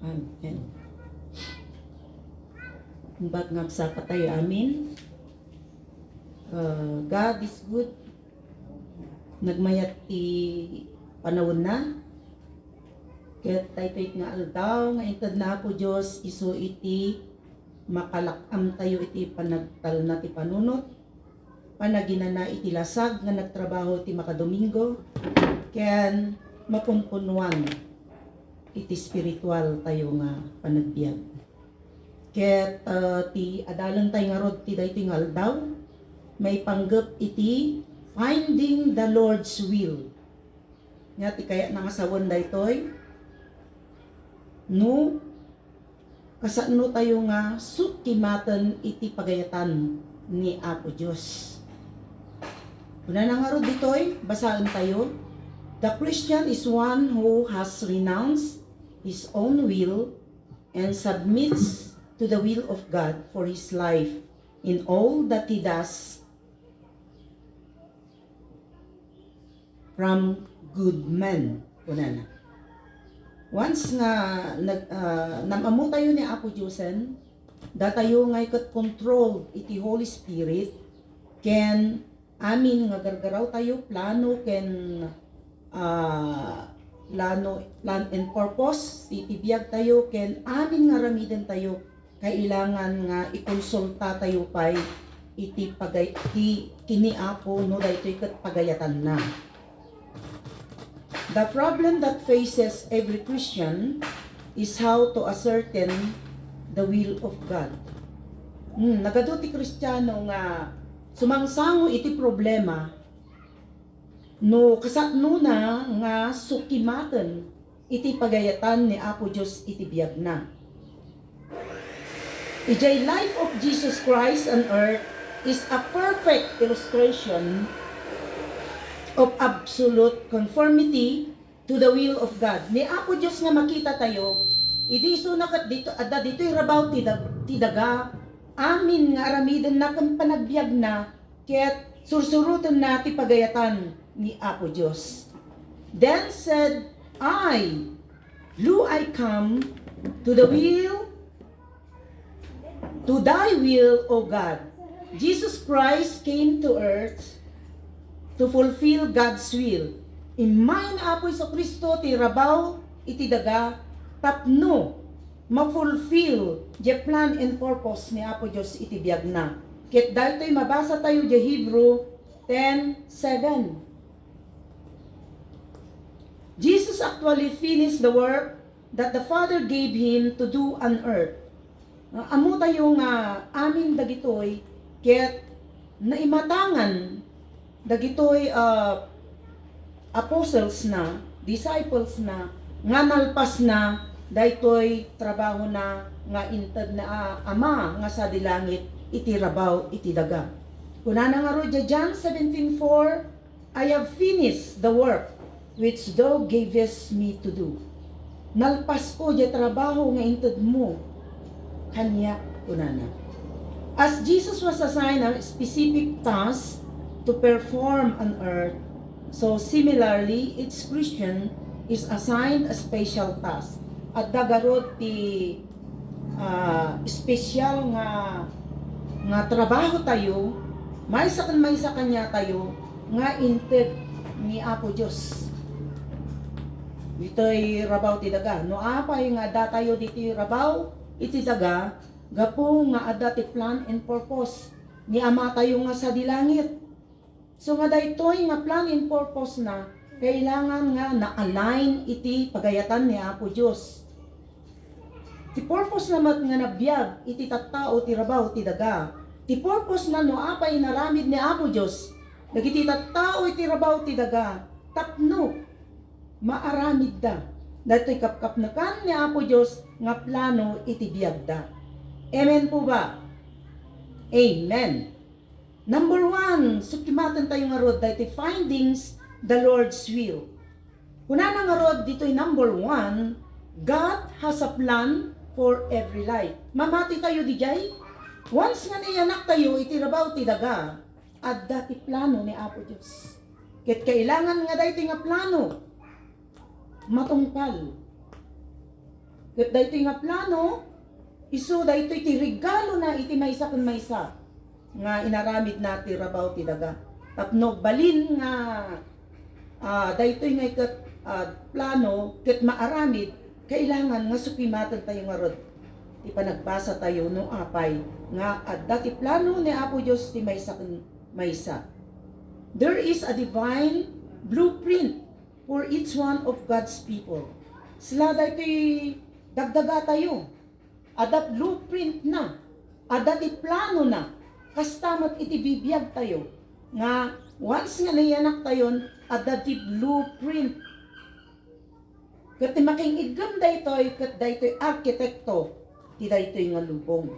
Amen. Ba't ngagsapat tayo, amin? God is good. Nagmayat ti panahon na. Kaya tayo nga aldaw, nga intad na ako Diyos, iso iti makalakam tayo iti panagtal na ti panunot. Panaginana iti lasag nga nagtrabaho ti makadomingo. Kaya mapunpunuan iti spiritual tayo nga panagbiag. Ket ti adalan tayo nga rod ti daytoy nga aldaw, may panggap iti finding the Lord's will. Nga ti kaya nangasawan daytoy, no kasano tayo nga sukimatan iti pagayatan ni Apo Diyos. Una na nga rod ditoy, basaan tayo. The Christian is one who has renounced his own will and submits to the will of God for his life in all that he does from good men. Una na. Once nga namamu tayo ni Apo Diyosen, datayo nga ikat control iti Holy Spirit, ken amin nga gargaraw tayo plano ken plan and purpose titibiyag tayo ken amin nga ramiden tayo kailangan nga ikonsulta tayo pay iti kini Apo no daytoy ket pagayatan na. The problem that faces every Christian is how to ascertain the will of God. Nagado ti Kristiyano nga sumangsango iti problema no kasatno na nga sukimaten iti pagayatan ni Apo Dios iti biag na. Ijay life of Jesus Christ on earth is a perfect illustration of absolute conformity to the will of God. Ni Apo Dios nga makita tayo, idi so nakat dito adda dito'y rabaw ti daga amin nga aramiden na kan panagbiag na ket sursurutan na ti pagayatan ni Apo Dios. Then said I, Lo I come to the will, to thy will, O God. Jesus Christ came to earth to fulfill God's will. Imayin Apo Iso Kristo ti rabaw iti daga tapno ma-fulfill the plan and purpose ni Apo Dios iti biag na. Ket daytoy mabasa tayo di Hebrew 10:7. Jesus actually finished the work that the Father gave him to do on earth. Amo tayo nga amin dagitoy ket naimatangan dagitoy apostles na, disciples na, nga nalpas na daytoy trabaho na nga intad na ama nga sa dilangit iti rabaw iti daga. Kunana nga ro John 17:4, I have finished the work which thou gavest me to do. Nalpas ko di trabaho nga intad mo kanya kunana. As Jesus was assigned a specific task to perform on earth, so similarly, each Christian is assigned a special task. At dagarod ti special nga trabaho tayo, may sa kanya tayo nga inted ni Apo Dios. Dito'y rabaw ti daga. No apay nga da tayo diti rabaw iti daga, gapo nga adda ti plan and purpose ni Ama tayo nga sa dilangit. So nga daytoy nga plan and purpose na kailangan nga na-align iti pagayatan ni Apo Dios. Ti purpose naman nga nabiyag iti tattao ti rabaw ti daga. Ti purpose na no apay naramid ni Apo Dios dagiti tattao iti rabaw ti daga tapno maaramid da. Dato'y kapkap na kan ni Apo Dios nga plano iti biyag da. Amen po ba? Amen. Number 1, sukimatan tayo nga rod dahil findings the Lord's will. Kuna na nga rod dito'y number 1, God has a plan for every life. Mamati tayo di jay. Once nga niyanak tayo, itirabaw ti daga, at dati plano ni Apo Diyos. Ket kailangan nga dahito nga plano, matungkal. Ket dahito nga plano, iso dahito iti regalo na iti maysa kun maysa nga inaramid na ti rabaw ti daga. Tapno balin nga dahito nga ikat plano, ket maaramid, kailangan nga sukimatan tayo nga rod. Ipanagbasa tayo no apay nga at dati plano ni Apo Diyos ti maysa kun maysa. There is a divine blueprint for each one of God's people. Sila dati dagdaga tayo. Adat blueprint na. Adat plano na. Kastamat iti bibiyag tayo. Nga once nga nayanak tayon, adat blueprint. Kat making igam daytoy, kat daytoy arkitekto, ti daytoy nga lubong.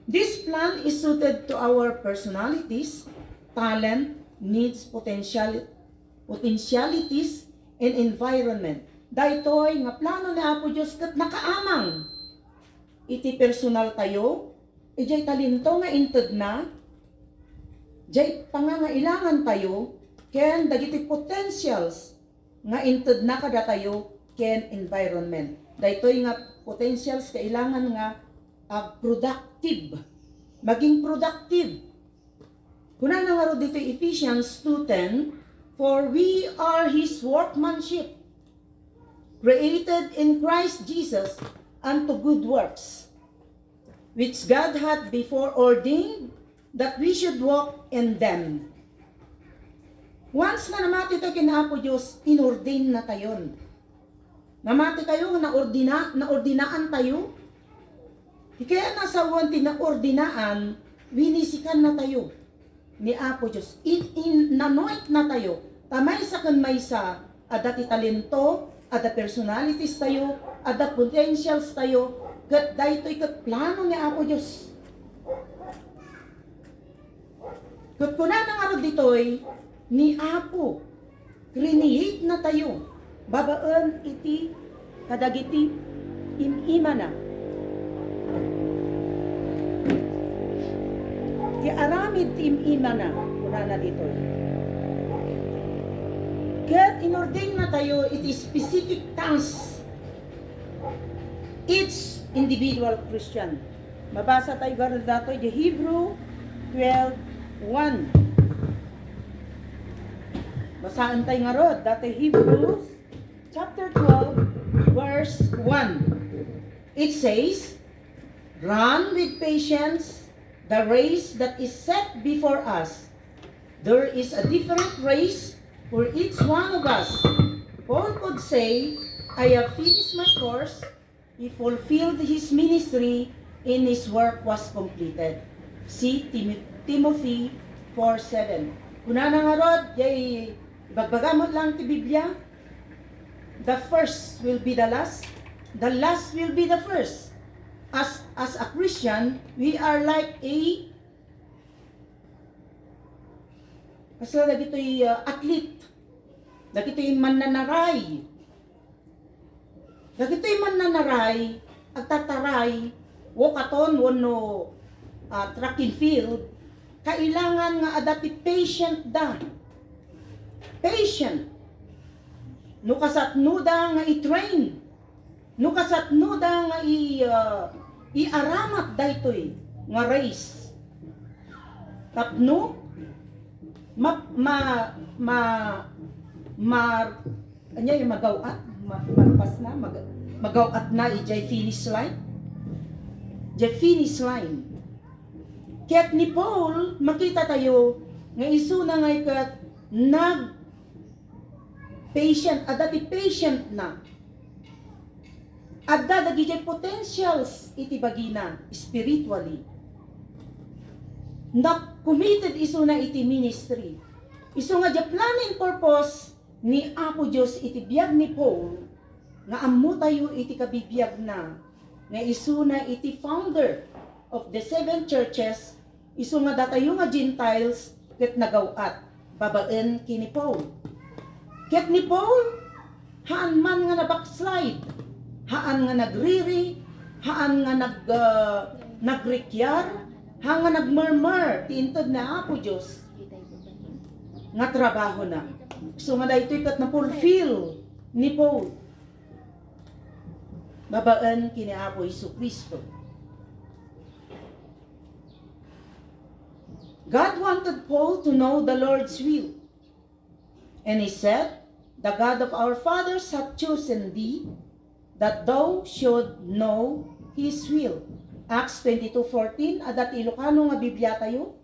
This plan is suited to our personalities, talent, needs, potentialities, and environment. Daytoy nga plano ni Apo Diyos kat nakaamang. Iti personal tayo, ijay talento nga inted na, jay pangangailangan tayo, ken dagiti potentials nga inted na kada tayo, ken environment. Daytoy nga potentials kailangan nga productive. Maging productive. Kuna na nga ro dito Ephesians 2:10, for we are His workmanship, created in Christ Jesus unto good works, which God hath before ordained that we should walk in them. Once na namati tayo kina Apo Diyos, inordain na tayon. Namati kayo na ordinaan tayo. Kaya nasa wanti na ordinaan, winisikan na tayo ni Apo Diyos. Nanoit na tayo. Tamay sa kan maysa, adati talento, ada personalities tayo, ada potentials tayo, kat daytoy kat plano ni Apo Diyos. Kat kuna na nga ditoy, ni Apo, create na tayo, babaan iti, kadagiti, imima na. Ti aramid ti imima na, kuna na ditoy. Kat inordain na tayo, it is specific task. Each individual Christian. Mabasa tayo gano'n dato, the Hebrew 12:1. Basaan tayo nga rod, dati Hebrews chapter 12, verse 1. It says, run with patience the race that is set before us. There is a different race for each one of us. Paul could say, I have finished my course, he fulfilled his ministry, and his work was completed. See Timothy 4:7. Kuna na nga rod, jay bagbagamot lang ti Biblia. The first will be the last will be the first. As a Christian, we are like a kasi dagitoy athlete. Dagitoy mananaray. Dagitoy mananaray, agtataray, wakaton wano track and field, kailangan nga adati patient da. Patient. No kasatnuda nga i-train. No kasatnuda nga i-aramat daytoy nga race. Tapno anyay magawat malpas na magawat na ijay finish line. Jay finish line. Kaya't ni Paul makita tayo nga isu na nga ikat nag patient adati patient na. Adda dagiti potentials iti bagina spiritually. Na committed isu na iti ministry. Isu nga di plan and purpose ni Apo Diyos iti biyag ni Paul nga ammo tayo iti kabibiyag na nga isu na iti founder of the 7 churches isu nga datayo nga Gentiles ket nagawat babaen kini Paul. Ket ni Paul haan man nga na-backslide, haan nga nagriri, haan nga nagrekyar, haan nga nagmurmur tiintod na Apo Diyos nga trabaho na. So nga daytoy ket na fulfill ni Paul. Babaan kini Apo Hesus Kristo. God wanted Paul to know the Lord's will. And he said, "The God of our fathers hath chosen thee, that thou should know His will." Acts 22:14, adat Ilocano nga Biblia tayo.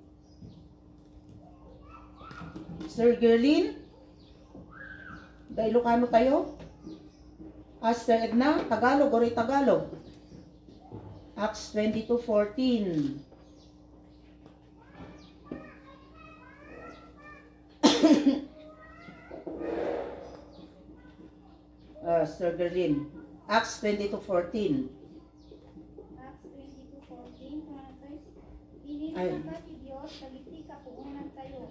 Sir Gerlin, da Ilocano tayo. Aster Edna, Tagalog or Tagalog. Acts 22:14. Sir Berlin. Acts 22:14. Acts 22:14. Inilang ka ti Diyos, kaliti ka puungan tayo.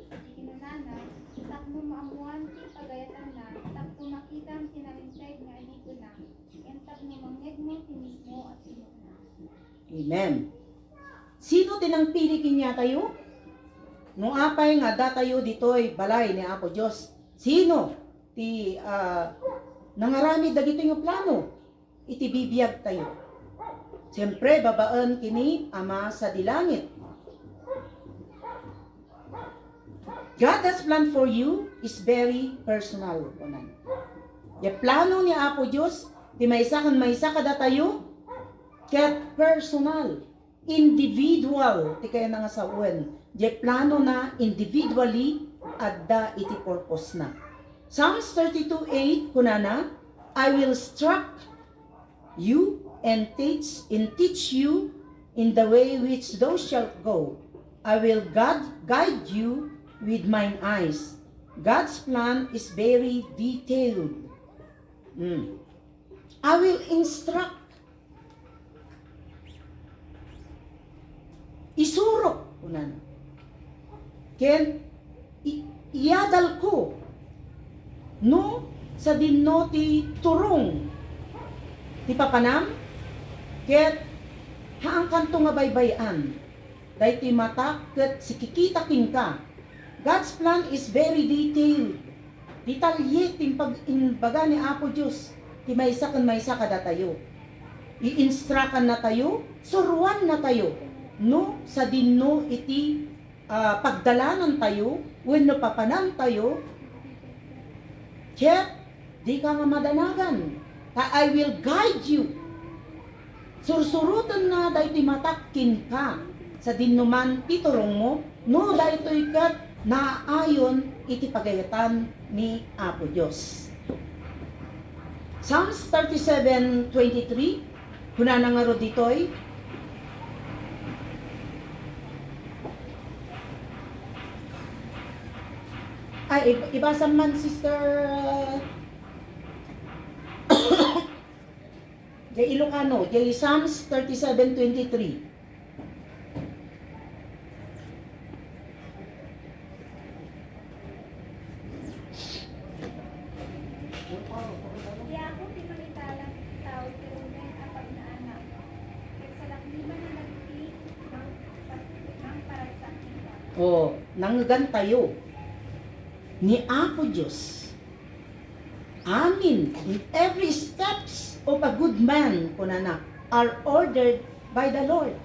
Di kinunana, takmo maamuan ti pagayatan na, takmo makita ang tinalintay nga alito na, yan takmo mangyag mo ti mismo at sino na. Amen. Sino tinangpili kinya tayo? Nung apay nga da tayo ditoy balay ni Apo Diyos. Sino ti nangarami dagito yung plano? Iti bibiyag tayo. Siyempre babaan kini Ama sa dilangit. God has planned for you is very personal. Yung plano ni Apo Diyos, ti maysa kada tayo, ket personal, individual, ti kaya nga sa uwan. Yung plano na individually, adda iti purpose na. Psalms 32:8, kunana, I will instruct you and teach you in the way which thou shalt go. I will guide you with mine eyes. God's plan is very detailed. I will instruct. Isurok. Unan. Ken, iyadal ko. No, sa dinno ti turong. Ti papanam. Ket, haang kanto nga baybayan. Dahil ti mata, ket sikikita king ka. God's plan is very detailed. Detalye ting pag-inbaga ni Apo Diyos. Ti maysa kada tayo. I-instructan na tayo, suruan na tayo. No, sa dinno iti pagdalanan tayo, wenno papanan tayo, kaya di ka nga madanagan. I will guide you. Sursurutan na dahil ti matakkin ka sa dinnuman titurong mo, no dahil ito'y kat naayon iti pagayatan ni Apo Diyos. Psalms 37:23, hunana nga ro dito'y, ay, ibasa man, Sister Jay Ilocano, Jay Psalms 37:23. Di ako pinangitalang tao, pero may apag na anak. Kaya sa lakliman na nagti, ang O nanggan tayo ni Apo Diyos. Amin. In every steps of a good man, kunana, are ordered by the Lord.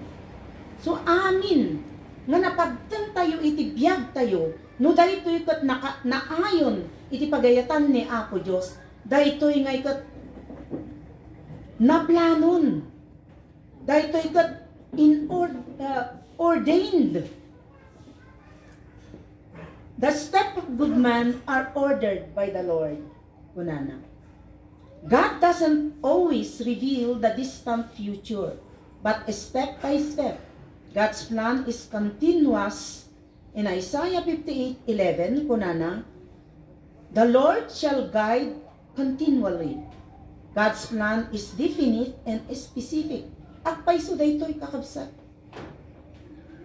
So amin nga napagtan tayo iti biyag tayo no daytoy ket naayon iti pagayatan ni Apo Dios daytoy nga ket naplanon daytoy ket ordained. The steps of good man are ordered by the Lord. Kunana, God doesn't always reveal the distant future, but step by step God's plan is continuous. In Isaiah 58:11, kunana, the Lord shall guide continually. God's plan is definite and specific. Agpay so daytoy kakabsat.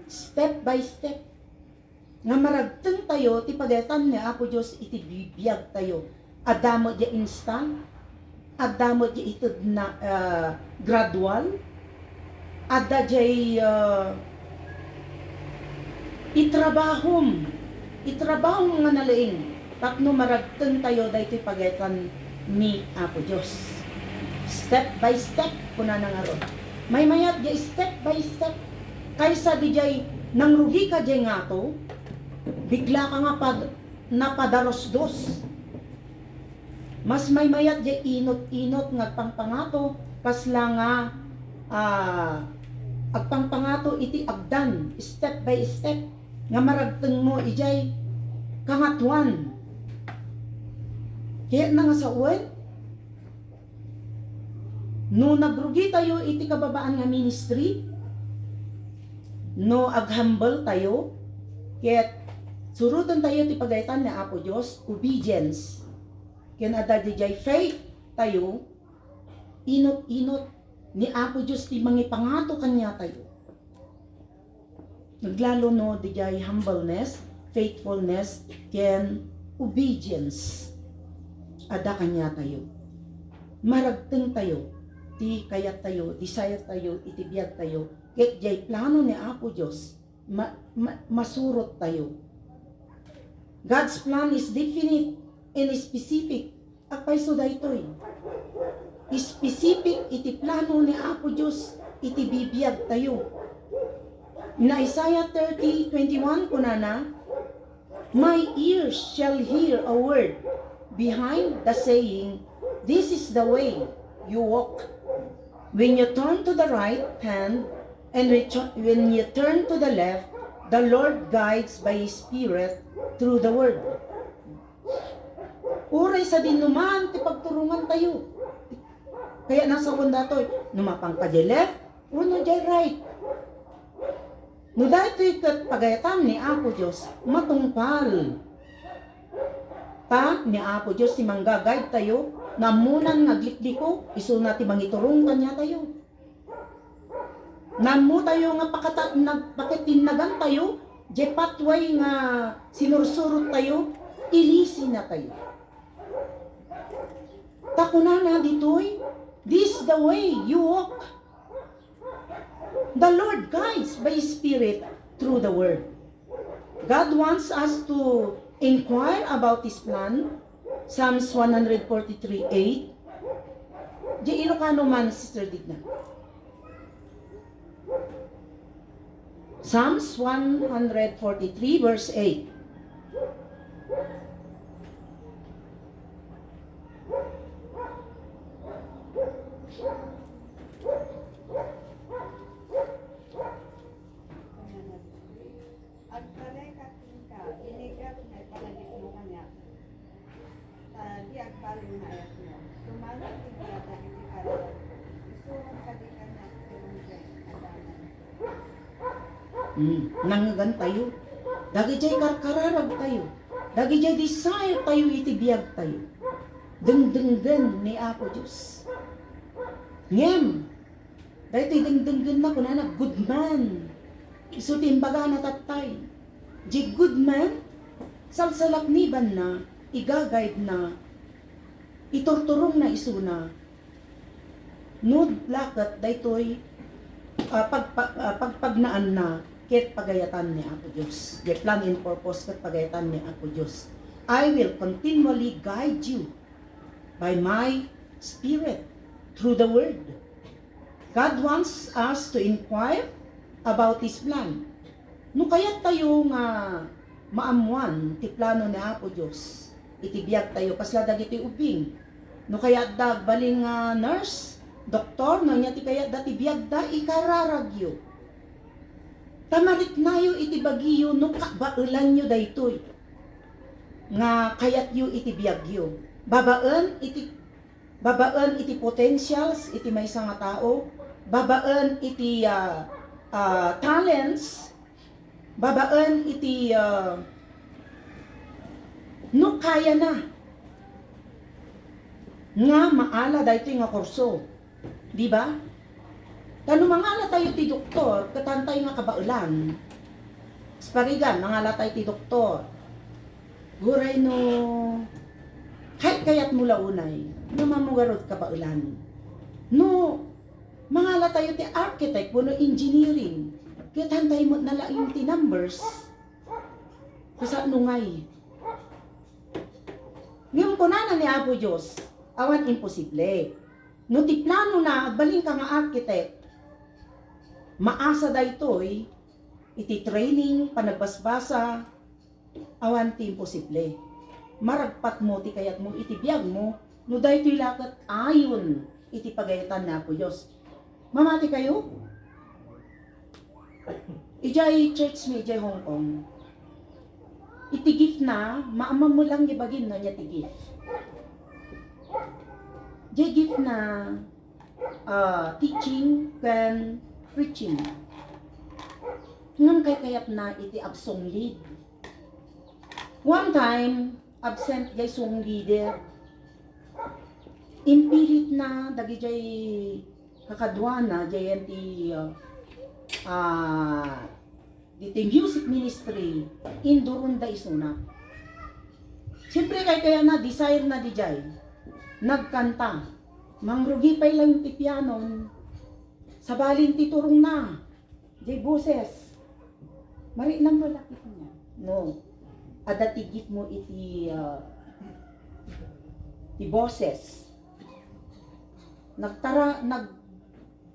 Step by step. Nga maragteng tayo, ti pagayatan ni Apo Diyos iti bibiyag tayo. Adamo di instant, adamo di ito na gradual, ada jay itrabahom nga nalaing tapno maragten tayo daytoy pagayatan ni Apo Dios. Step by step kuna na nga ron. May mayat jay step by step kaysa di jay nangrugi ka jay ngato bigla ka nga napadaros-dos. Mas may mayat jay inot-inot nga pangpangato kasla nga agpangpangato iti agdan step by step nga maragteng mo ijay kangatuan. Kaya na nga sa uwan no nagrugi tayo iti kababaan nga ministry, no aghambal tayo kaya surutan tayo ti pagaytan ni Apo Dios, obedience. Kaya ada dijay faith tayo, inot-inot ni Apo Diyos ti mangipangato kanya tayo. Naglalo no dijay humbleness, faithfulness, ken obedience. Ada kanya tayo. Maragteng tayo, ti kayat tayo, desire tayo, itibiyag tayo. Ket jay plano ni Apo Diyos, masurot tayo. God's plan is definite and specific. Apay so daytoy. Specific iti plano ni Apo Diyos iti bibiyag tayo. Na Isaiah 30:21 kunana, my ears shall hear a word behind the saying, this is the way you walk. When you turn to the right hand and when you turn to the left, the Lord guides by His Spirit through the word. Uray sa dinuman ti pagturungan tayo. Kaya nasa kunda to, numapang ka di left, uno di right. No dahil ito pagayatan ni Apo Diyos, matungpal. Ta, ni Apo Diyos, ti manggagayad tayo, namunan nga glikliko, iso na ti mangiturong kanya tayo. Namu tayo nga pakitinagan tayo, di patway nga sinursurot tayo, ilisi na tayo. Takunana ditoy, this the way you walk. The Lord guides by His Spirit through the Word. God wants us to inquire about His plan. Psalms 143:8. Di Ilocano man, Sister Digna. Psalms 143 verse 8. Agtalay katingka, inigat na palagit mo kanya. Di agtalay na ayat mo. Tumanong tigata iti karala. Isurong kadikan na sinunggay adanan. Nanggan tayo. Dagi jay karkararag tayo. Dagi jay desire tayo itibiyag tayo. Dengdenggen ni Apo Diyos. Ngem. Dahil dengdenggen na kunana good man. Iso timbaga na tatay. Di good man, salsalakniban na, igagayad na, iturturong na iso na, nod lakat daytoy pagpagnaan na, ket pagayatan ni Apo Diyos. Di plan and purpose ket pagayatan ni Apo Diyos. I will continually guide you by my Spirit through the Word. God wants us to inquire about His plan. No kaya tayo nga maamuan ti plano ni Apo Diyos, itibiyag tayo kasla dagiti ubing. No kaya baling nurse, doktor, no niya ti kaya dati biyag da ikararagyo. Tamarit nayo iti bagiyo no kabailan nyo daytoy. Nga kayat yu iti biyagyo. Babaan iti potentials iti maysa nga tao. Babaan iti talents. Babaan iti no kaya na. Nga maala daytoy nga kurso. Di ba? Kano mangala tayo ti doktor, katantay nga kabaulan. Sparigan, mangala tayo ti doktor. Guray no, kayat mula unay, no mamugarot kabaulan. No, mangala tayo ti architect, no engineering. Katantay mo nalaing ti numbers. Kasa nungay. Ngayon ko na ni Apo Diyos, awan imposible. No ti plano na, baling ka nga architect, maasa daytoy iti training, panagbasbasa, awan ti imposible. Maragpat mo ti kayat mo, iti biyag mo, no daytoy lakat ayon iti pagayatan na Apo Diyos. Mamati kayo? Ijay church mi, ijay Hong Kong. Iti gift na, maamam mo lang gibagin na niya ti gift. Ijay gift na teaching kan preaching. Ngam kay kayat na iti absong lead. One time, absent jay song leader. Impilit na, dagi jay kakadwa na, jay ti diti music ministry, indurun da isuna. Siyempre kaya na, desire na di jay. Nagkanta. Mangrugi pa'y lang ti pianon. Sabalin ti turong na. Jay boses. Mari nang malakit niya. No. Adatigit mo iti boses.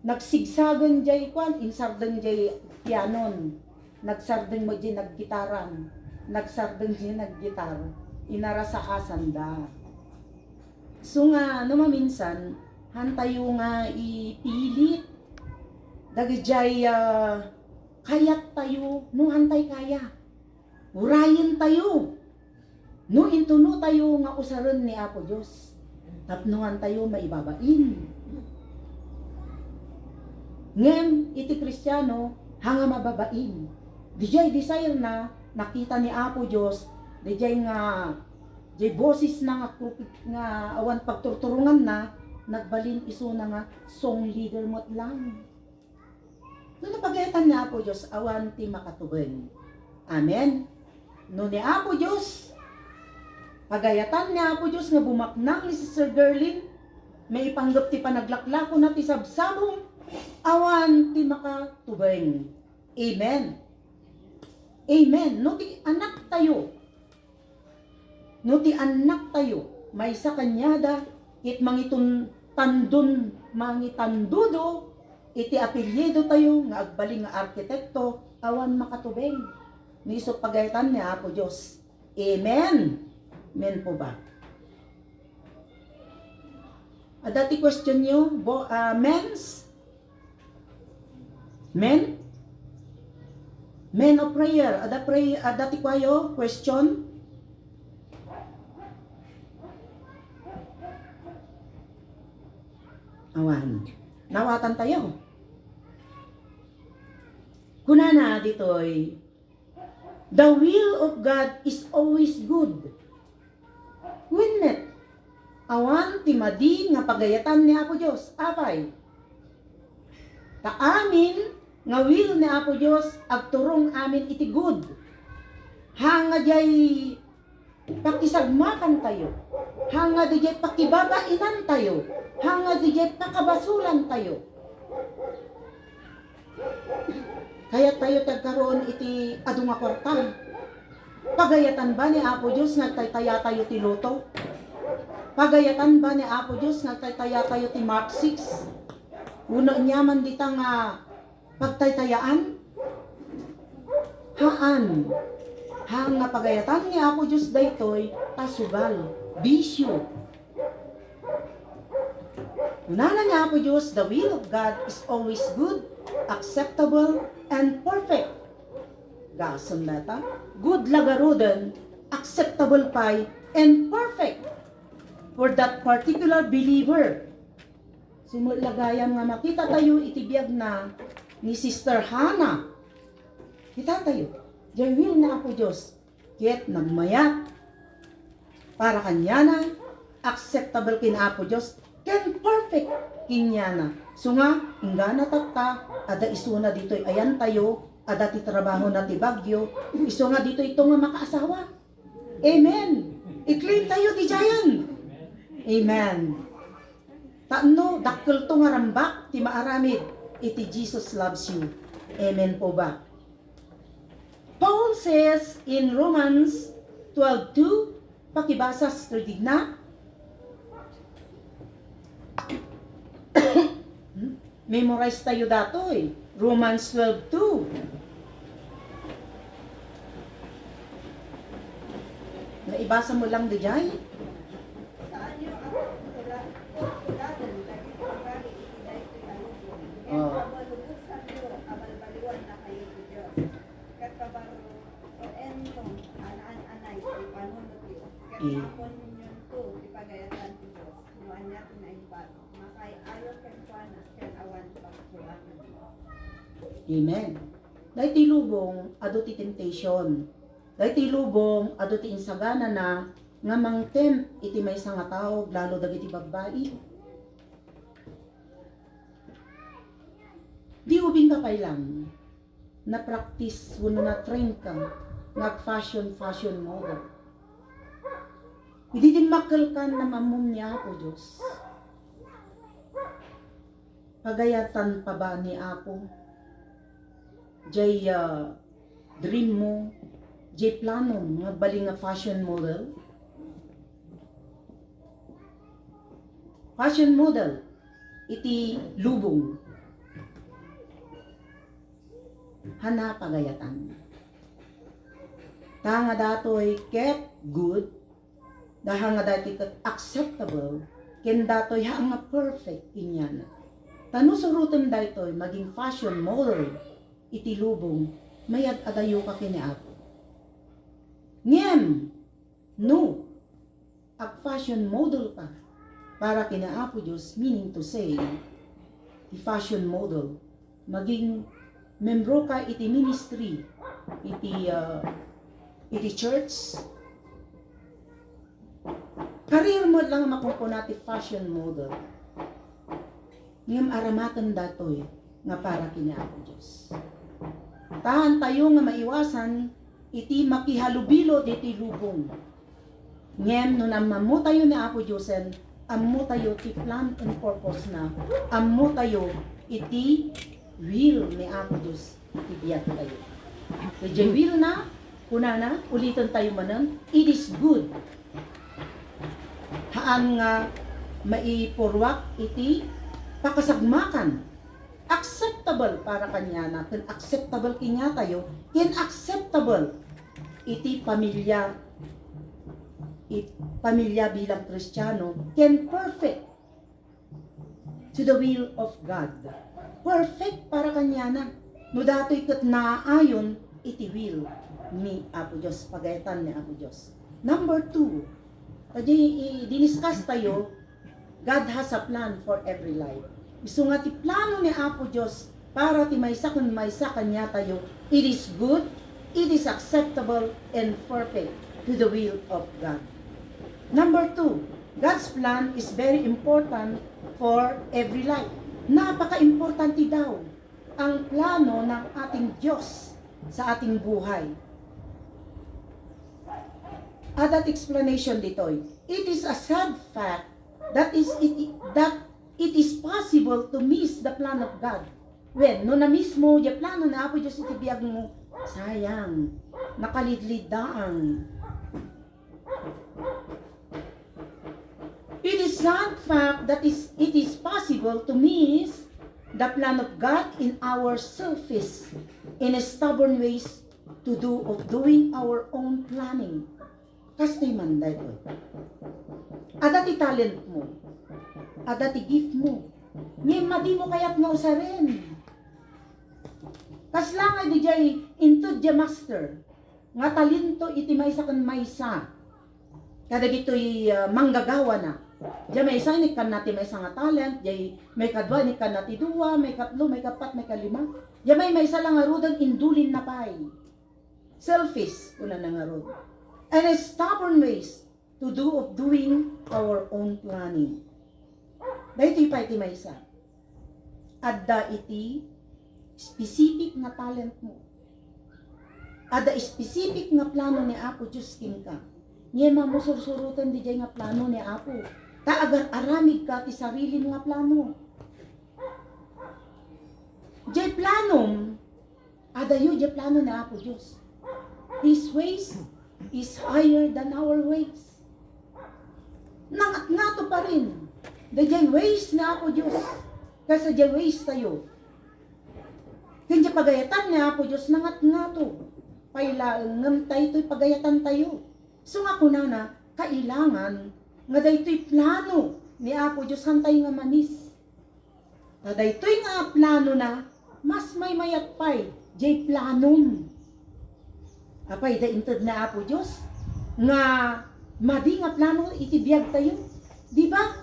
Nagsigsagan jay kwan, insardan jay pianon. Nagsardan mo jay naggitaran. Nagsardan jay naggitar. Inara sa asanda. So nga, no maminsan, hantayo nga ipilit. Dagijay kayat tayo, no hantay kaya. Urayin tayo. No intuno tayo nga usaran ni Apo Diyos. Tapnuhan tayo maibabain. Ngem, iti Kristiyano, hanga mababain. Dijay desire na, nakita ni Apo Diyos, dijay nga, dijay boses na nga awan pagturturungan na, nagbalin iso na nga, song leader mo't lang. No napagayatan ni Apo Diyos, awan ti makatuben. Amen. No ni Apo Diyos, pagayatan ni Apo Diyos nga bumaknang ni Sister Gerlin, may ipanggap ti panaglaklako na ti sabsabong, awan ti makatubeng. Amen. Amen. No ti anak tayo, may sa kanyada, it mangitun tandun, mangitandudo, iti apelyido tayo, nga agbaling nga arkitekto, awan makatubeng. Niso pagayatan ni Apo Diyos. Amen. Amen po ba? Dati question nyo, men's? Men? Men of prayer. Dati kwayo, question? Awan. Nawatan tayo. Kunana ditoy, the will of God is always good. Winnet. Awan timadi nga pagayatan ni Apo Diyos. Apay. Kaamin nga will ni Apo Diyos agturong amin iti good. Hanga jay pakisagmakan tayo. Hanga dijay pakibabainan tayo. Hanga dijay pakabasulan tayo. Kaya tayo tagkaroon iti adu nga kwarta. Pagayatan ba ni Apo Diyos nagtaytaya tayo ti loto? Pagayatan ba ni Apo Diyos nagtaytaya tayo ti Mark 6? Uno niya man dita nga pagtaytayaan? Haan. Hang nga pagayatan ni Apo Diyos daytoy tasugal, bisyo. Unana niya Apo Diyos, the will of God is always good, acceptable, and perfect. Gason data, good lagaroden, acceptable pay, and perfect for that particular believer. Simulagayan nga makita tayo itibiyag na ni Sister Hannah. Kita tayo, the will na Apo Diyos, kaya't nagmayat para kanya na, acceptable kin Apo Diyos, ken perfect kinyana. So nga, ingana tatta, ada isuna dito'y ayan tayo, ada ti trabaho na ti bagyo, iso nga dito ito nga makaasawa. Amen. I-claim tayo ti Jayan. Amen. Taano, dakkel to nga rambak, ti maaramid, iti Jesus loves you. Amen po ba? Paul says in Romans 12:2, pakibasa sa na, memorize tayo dato eh. Romans 12:2. Naibasa mo lang dijay. Saan yung tuladan, lagi ko kami itinay ko alubon. Oh. Ngayon, kabalubusan ko, kabalbaliwan na kayo sa Diyos. Katabaro, o entong, anaan-anay, ipanunod ko. Katapon yun to, ipagayatan sa Diyos. Nuan niya tinaibat. Makay ayaw kang panas, kaya awan pagkuhan. Amen. Dahil ti lubong, ado ti temptation. Dahil ti lubong, ado ti insagana na nga mangtem iti may nga tao, lalo dagiti babae. Di ubing ka pa lang na practice wano na train ka nag fashion model. Hindi din makal ka na mamum niya Apo Diyos. Pagayatan pa ba ni Apo? Jay dream mo, jay plano nga bali nga fashion model. Fashion model, iti lubong. Hana pagayatan. Tanga datoy ket good, daha nga dati ket acceptable, ken datoy ha nga perfect inyana. Tano surutem daytoy maging fashion model iti lubong, mayad adayo ka kini Apo. Ngem, no, ag fashion model ka para kina Apo Diyos, meaning to say, the fashion model, maging membro ka iti ministry, iti church, career mo lang makukunati fashion model. Ngem aramatan datoy nga para kina Apo Diyos. Tahan tayo nga maiwasan iti makihalubilo diti lubong. Ngem no namamu tayo ni Apo Diyosen, ammo tayo ti plan and purpose na, ammo tayo iti will ni Apo Diyos iti biyat tayo. Iti will na, kunana, ulitan tayo manan, it is good. Haan nga maipurwak iti pakasagmakan. Acceptable para kanya natin, acceptable kinya tayo, inacceptable iti pamilya bilang Kristiyano, can perfect to the will of God. Perfect para kanya na. No dato'y kat naayon iti will ni Apo Diyos, pagayatan ni Apo Diyos. Number 2, diniscuss tayo, God has a plan for every life. Isu nga ti plano ni Apo Diyos para ti maysa kanya tayo, it is good, it is acceptable, and perfect to the will of God. Number 2, God's plan is very important for every life. Napaka-importante daw ang plano ng ating Diyos sa ating buhay. At that explanation dito, it is a sad fact that it is possible to miss the plan of God When, no na mismo, di plano na Apo Diyos iti biyag mo, sayang, nakalidlid daang. It is sad fact that it is possible to miss the plan of God in our selfish in stubborn ways to do of doing our own planning. Kasi man dahil ada ti talent mo, ada ti gift mo, ngayon madi mo kaya't nga usarin. Kas lang ay di jay into the master, nga talento iti maysa kan maysa, kada gito'y manggagawa na. Diya may isa, ni kan natin may isa nga talent, diya may kadwa, ni kan natin duwa, may katlo, may kapat, may kalima. Diya may isa lang nga rodang indulin na pay. Selfish, una na nga rod. And stubborn ways to do of doing our own planning. Dahil ito'y pa iti may isa. Adda iti specific nga talent mo. Adda specific nga plano ni Apo Diyos king ka. Niya mamusursurutan di jay nga plano ni Apo. Taagar aramig ka ti sarili nga plano. Jay planom, adayo jay plano ni Apo Diyos. His ways is higher than our ways. Nangat nga to pa rin. The jay ways ni Apo Diyos. Kasi jay ways tayo. Kanya pagayatan ni Apo Diyos, nangat nga to. Pailaang tayo to'y pagayatan tayo. So nga kunana, kailangan nga daytoy plano ni Apo Diyos hantay nga manis. Nga daytoy nga plano na, mas may mayat pay, jay planom. Apay, daintad na Apo Diyos, nga madi nga plano, itibiyag tayo. Di ba?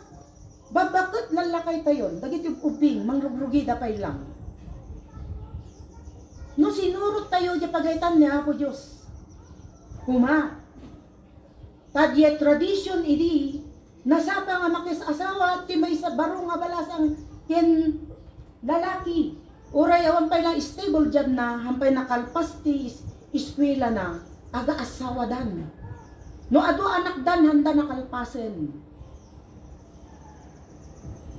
Babakit lalakay tayo, dagit yung ubing, mangrugrugid apay lang. No sinurot tayo, jay pagaytan ni Apo Diyos. Kuma, tadya tradisyon idi, nasapa nga makis-asawa, ti may sa baro nga balasang ken lalaki. Uray awan pa'y lang stable job na, hampay nakalpas ti eskwela na, aga asawa dan. No ado anak dan, handa nakalpasen.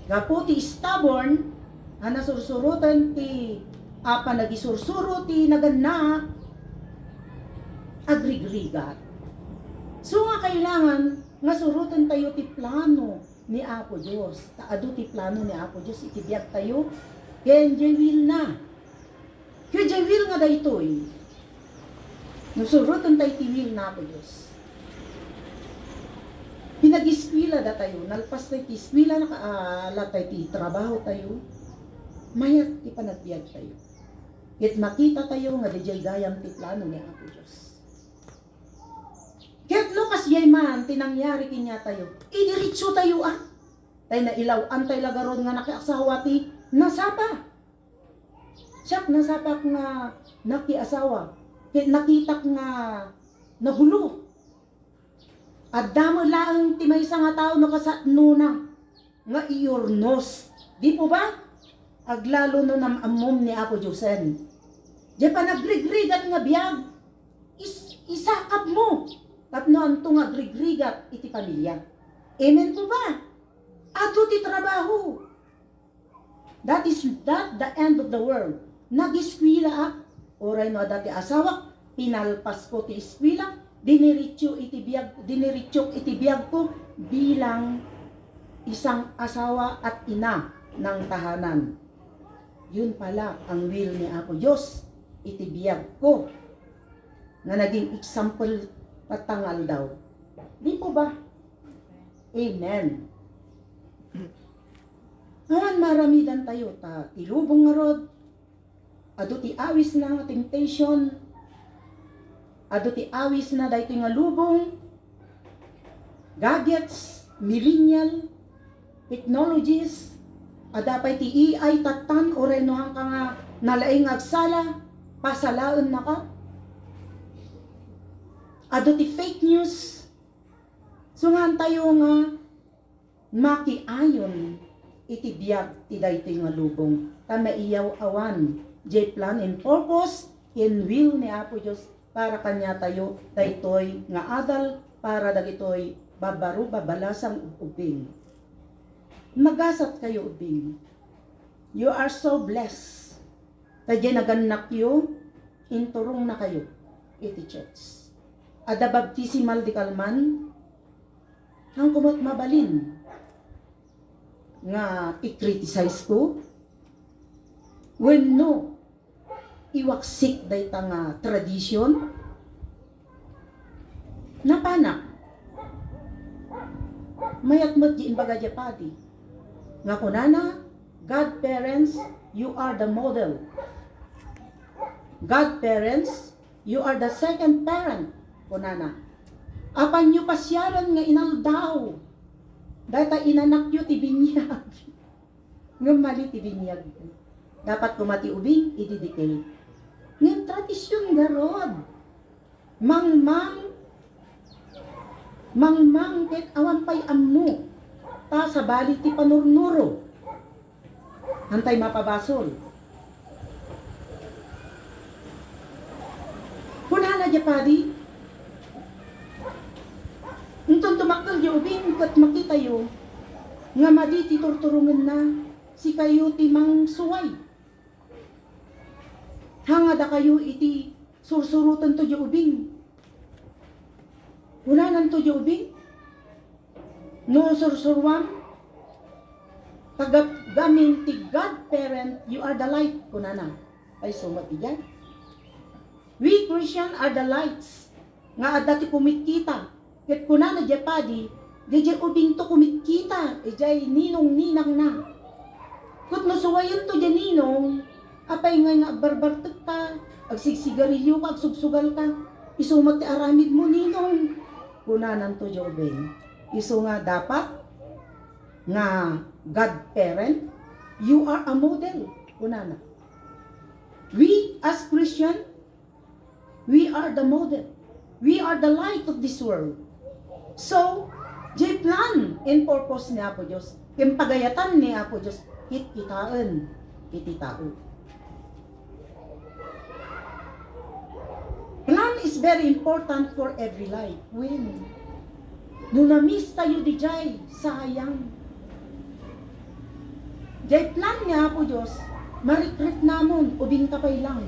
Gapo ti stubborn, nasursurutan ti, apa nagisursuro ti naganak, agrigrigat. So nga kailangan nga surutan tayo ti plano ni Apo Diyos. Taado ti plano ni Apo Diyos, itibiyag tayo, ken jay will na. Kaya jay will nga daytoy. Nusurutan tayo ti will na Apo Diyos. Pinag-iskwila da tayo, nalpas tayo ti iskwila, nakaalat tayo ti trabaho tayo, mayat ti panagbiag tayo. Kit makita tayo nga di jay gayam ti plano ni Apo Diyos. Kaya't no kas yay man, tinangyari kinya tayo, idiritso tayo Tayo na ilaw, antay lagaron nga nakiasawa ti, nasapa. Siyak nasapa nga nakiasawa, nakitak nga nahulo. At damo lang ti may nga tao no kasatno na, nga iurnos. Di po ba? Aglalo no namamom ni Apo Diyosen. Di pa nagrigrigan nga biyag, isakap mo. Tapno anto nga grigrigat iti pamilya. Amen po ba? Ato ti trabaho. That is not the end of the world. Nag-eskwila oray no dati asawa, pinalpas ko ti eskwela, diniritsyo iti biyag ko bilang isang asawa at ina ng tahanan. Yun pala ang will ni Apo Diyos, iti biyag ko. Na naging example patangal daw. Di po ba? Amen. Ngayon maramidan tayo, ilubong nga rod, ado ti awis na nga temptation, ado ti awis na dahito nga lubong, gadgets, millennial, technologies, adapay ti AI tatan, o renohan ka nga nalaing agsala, pasalaan na ka, ado ti fake news. So nga tayo nga makiayon iti biyag ti daytoy nga lubong. Ta maiyaw awan jay plan and purpose in will ni Apo Diyos para kanya tayo daytoy nga adal para dagitoy babaro babalasang ubing. Magasat kayo ubing. You are so blessed. Tadya naganak yu, inturong na kayo, iti church. Ada baptisimal di kalman, hang kumot mabalin, nga i-criticize ko, when no, iwaksik day nga tradisyon, napanak, mayat mat di imbaga di pati, nga kunana, God parents, you are the model. God parents, you are the second parent, kunana. Apan yu pasyaran nga inaldaw, data inanak yu ti binyag. Nga mali ti binyag. Dapat kumati ubing, ididikay. Nga tradisyon garod. Mangmang, ket awan pa'y ammo. Ta sa bali ti panurnuro. Hantay mapabasol. Kunana di padi, untong tumaktal di ubing kat makita yo, nga madi ti turturungan na si kayo ti mang suway. Hangada kayo iti sursurutan to di ubing. Kunanan to di ubing, no sursurwam, tagap gamin ti God parent, you are the light, kunana. Ay sumat diyan. We Christian are the lights. Nga adati kumikita. Ket kunana di padi, di ubing to kumikita. Ijay ninong ninang na. Kut no suwayan to di ninong, apay nga barbartek ka, agsigsigarilyo ka, agsugsugal ka, isumat ti aramid mo ninong. Kunanan to di ubing. Isu nga dapat, nga God parent, you are a model, kunana. We as Christian, we are the model. We are the light of this world. So, di plan and purpose ni Apo Diyos, yung pagayatan ni Apo Diyos, kitaan, iti tao. Plan is very important for every life. When? Nung na-miss tayo di jay, sayang. Jay plan niya po Diyos, marikrit namon, ubing kapay lang.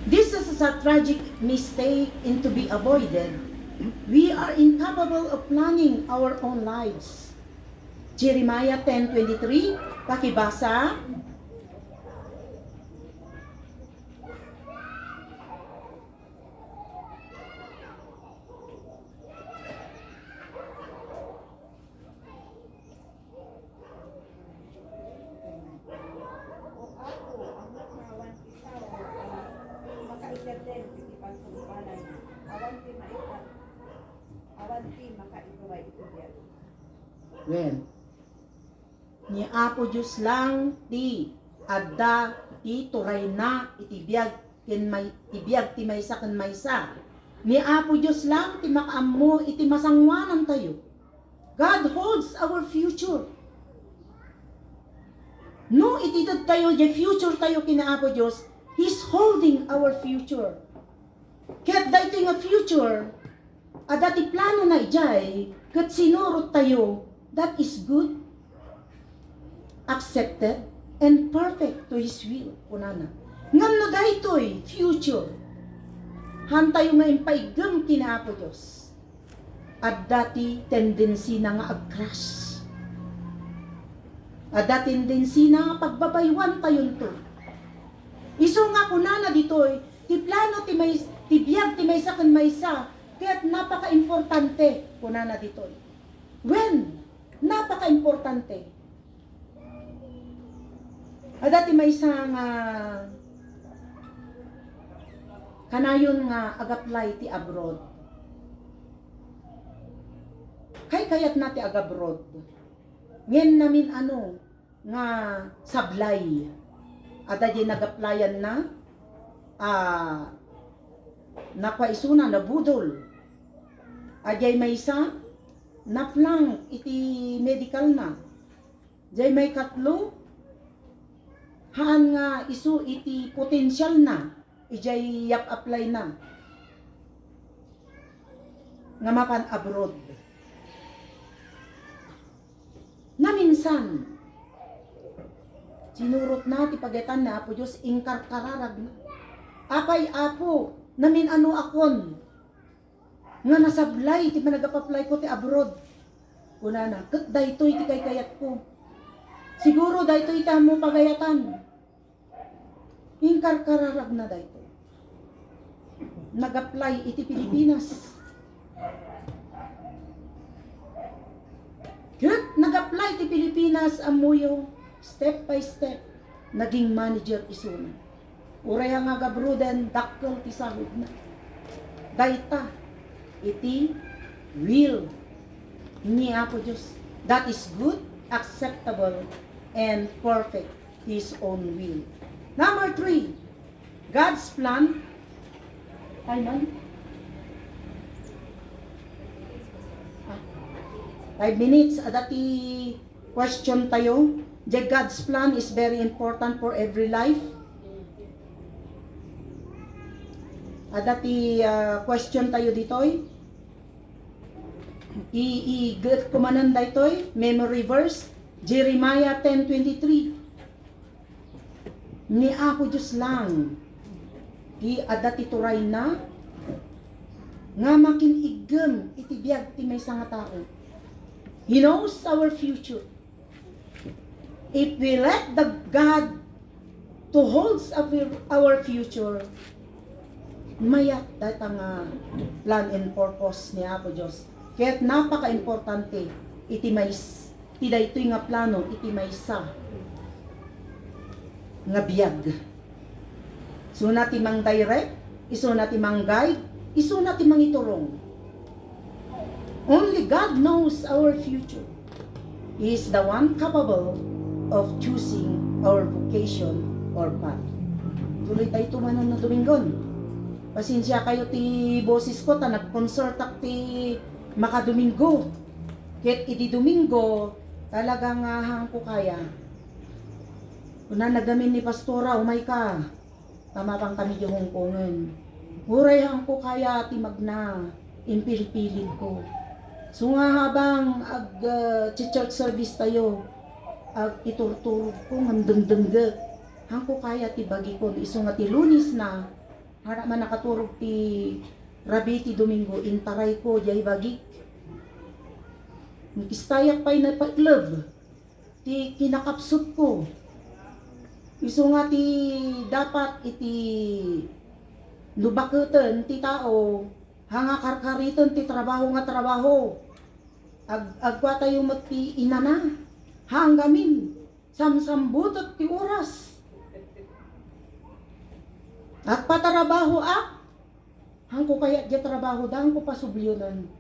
This is a tragic mistake and to be avoided. We are incapable of planning our own lives. Jeremiah 10:23, pakibasa. Well, ni Apo Diyos lang ti adda ti turay na itibiyag ti maysa ken maysa. Ni Apo Diyos lang ti makaammo iti masangwanan tayo. God holds our future. No ititad tayo di future tayo kina Apo Diyos, He's holding our future. Ket daytoy nga future, adati plano na ijay, ket sinurot tayo, that is good, accepted, and perfect to His will. Kunana. Ngam na daytoy future. Hantayo nga impaigam kina Apo Diyos. At dati tendency na nga ag-crash. At dati tendency na nga pagbabaywan tayon to. Iso nga kunana ditoy, ti plano ti biyag ti maysa ken maysa, kaya't napaka-importante kunana ditoy. When? Napaka-importante. Adati may isang kanayon nga ag-apply ti abroad. Kayat nati ag-abroad. Ngayon namin nga sablay. Adati nag-applyan na napaisuna na budol. Adjay may isa naplang iti medical na. Jay may katlo haan nga isu iti potential na. Ijay yap apply na. Nga mapan abroad. Na minsan Sinurot na, ti pagayatan na Apo Diyos, ingkarkararag na. Apay Apo, namin ano akon, nga nasablay, ti managapaplay ko ti abroad. Kuna na, kat daytoy ti kay kayat ko. Siguro daytoy ta mo pagayatan. Ingkarkararag na daytoy. Nag-apply iti Pilipinas. Kat nag-apply ti Pilipinas amuyo, step by step, naging manager isuna. Uray nga gabrudan, dakkel ti sahod na. Dayta, iti will ni Apo Diyos. That is good, acceptable, and perfect, His own will. Number 3, God's plan. Ay man? 5 minutes. Adati question tayo. The God's plan is very important for every life. Adati question tayo ditoy. I-get kumanan daytoy. Memory verse. Jeremiah 10:23. Ni Apo Diyos lang. Adati turay na. Nga makinigem itibiyag ti may nga tao. He knows our future. If we let the God to holds our future, mayat data nga plan and purpose ni Apo Diyos. Kaya't napaka-importante iti daytoy nga plano, iti maysa nga biyag. So nati mang direct, iso nati mang guide, iso nati mang iturong. Only God knows our future. He is the one capable of choosing our vocation or path. Tuloy tayo tumanon na Domingon. Pasensya kayo ti boses ko, ta nag-consortak ti makadomingo. Ket iti Domingo, talagang hangko kaya. Una nagamin ni Pastora, umay ka. Tama pang kami yung hongkongan. Uray hangko kaya ti magna, impil-pilid ko. So nga habang church service tayo, iturturog ko ngandeng-dengge. Hangko kaya ti bagi ko, iso nga ti Lunes na, harap man nakaturog ti Rabi ti Domingo, intaray ko, jay bagi. Kistayak pa'y napatlab, ti kinakapsut ko. Iso nga ti dapat iti lubaketan ti tao, hanga karkariton ti trabaho nga trabaho. Agwa tayo magti inana, hanggamin, samsambutot ti oras. At patarabaho hangko kaya di trabaho, dahang ko pasublyonan.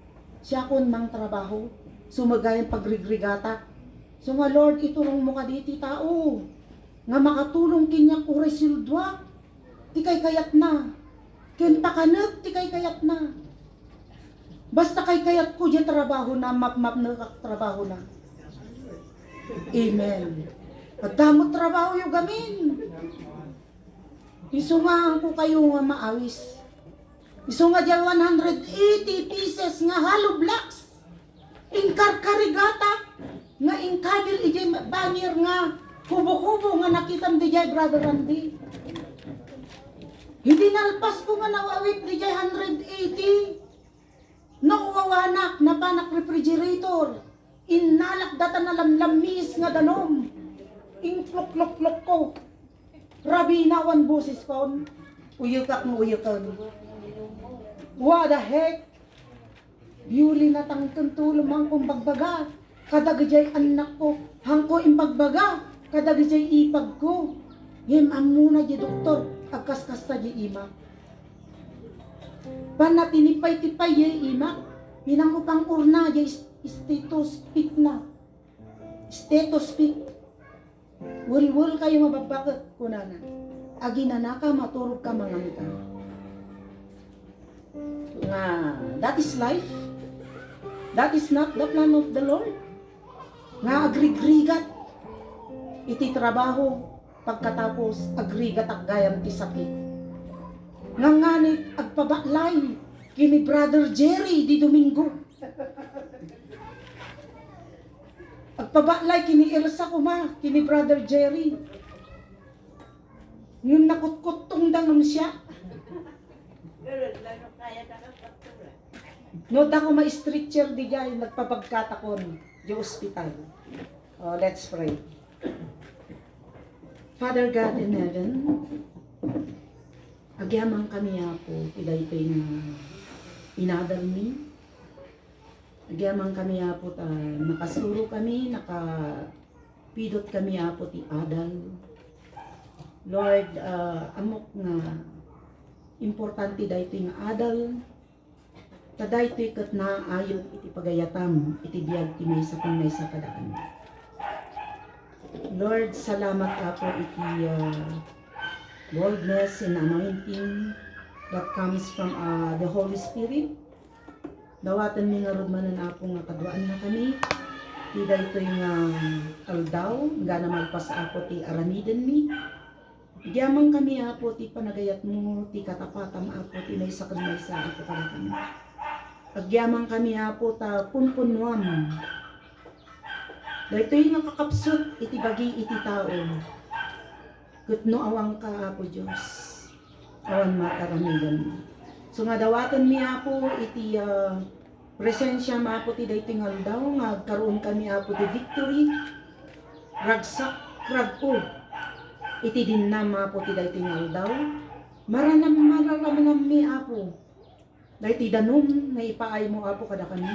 Siya kon mang trabaho, sumagayang pagrigrigata. So nga Lord, iturong mo ka diti tao, nga makatulong kinyak uray sildwa, ti kay kayat na. Ken pakanag, ti kay kayat na. Basta kay kayat ko di trabaho na, map na trabaho na. Amen. Pagdamot trabaho yung gamin. Iso nga ko kayo nga maawis. Iso nga dyan 180 pieces nga hollow blocks. Inkarkarigata. Nga inkabil ijay banyer nga kubo-kubo nga nakitam di jay Brother Randy. Hindi nalpas ko nga nawawit di jay 180. Nauwawanak na panak refrigerator. Inalak data na lamlamis nga danom. Inklok-lok-lok ko. Rabi nawan boses ko. Uyukak mo uyukan. What the heck? Biuli na tangkan tulumang kong bagbaga. Kadagajay anak ko. Hangko imbagbaga. Kadagajay ipag ko. Him amuna di doktor. Agkas-kasta di ima. Panatinipay-tipay di ima. Pinangupang urna di stethoscope na. Stethoscope. Wul-wul kayo mababakot kunana. Aginanaka maturog ka mangamta. Nga, that is life. That is not the plan of the Lord. Nga agrigrigat. Iti trabaho pagkatapos agrigat at gayam ti sakit. Nga nganit agpabaklay kini Brother Jerry di Domingo. Agpabaklay kini Elsa kuma, kini Brother Jerry. Ngum nakutkutong danom siya. Pero lalo kaya nakapagtura. No da ko ma-stretcher di jay nagpapagkatakon di ospital. Oh, let's pray. Father God in heaven, agyamang kami ako iday nga inadal mi. Agyamang kami ako ta nakasuro kami, nakapidot kami ako ti adal. Lord, amok nga importante dayto nga adal. Taday to'y kat naayot iti pagayatam, iti biyag ti maysa kung maysa kadaan. Lord, salamat ako iti boldness and anointing that comes from the Holy Spirit. Dawatan mi nga rudmanan ako nga kadwaan na kami. Ti daytoy nga aldaw, nga na magpasa ako ti aramiden mi. Gyamang kami ako ti panagayat mo, ti katapatam ako ti maysa kung maysa ako kada kami. Agyamang kami hapo ta punpunwam. Daytoy nga kakapsot iti bagi iti tao. Kutno awang ka hapo Diyos. Awan mataramigan mo. So nga dawatan mi hapo iti presensya mapo ti daytoy nga aldaw nga karoon kami hapo ti victory. Ragsak ragpo. Iti dinnam hapo ti daytoy nga aldaw. Mararaman mi hapo. Dahil ti danom nga ipaay mo apo kada kami.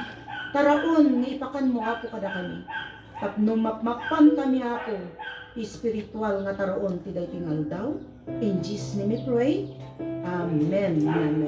Taraon nga ipakan mo apo kada kami. Tapno mapmapan kami apo. Spiritual nga taraon ti daytoy nga aldaw. In Jesus name we pray. Amen. Amen.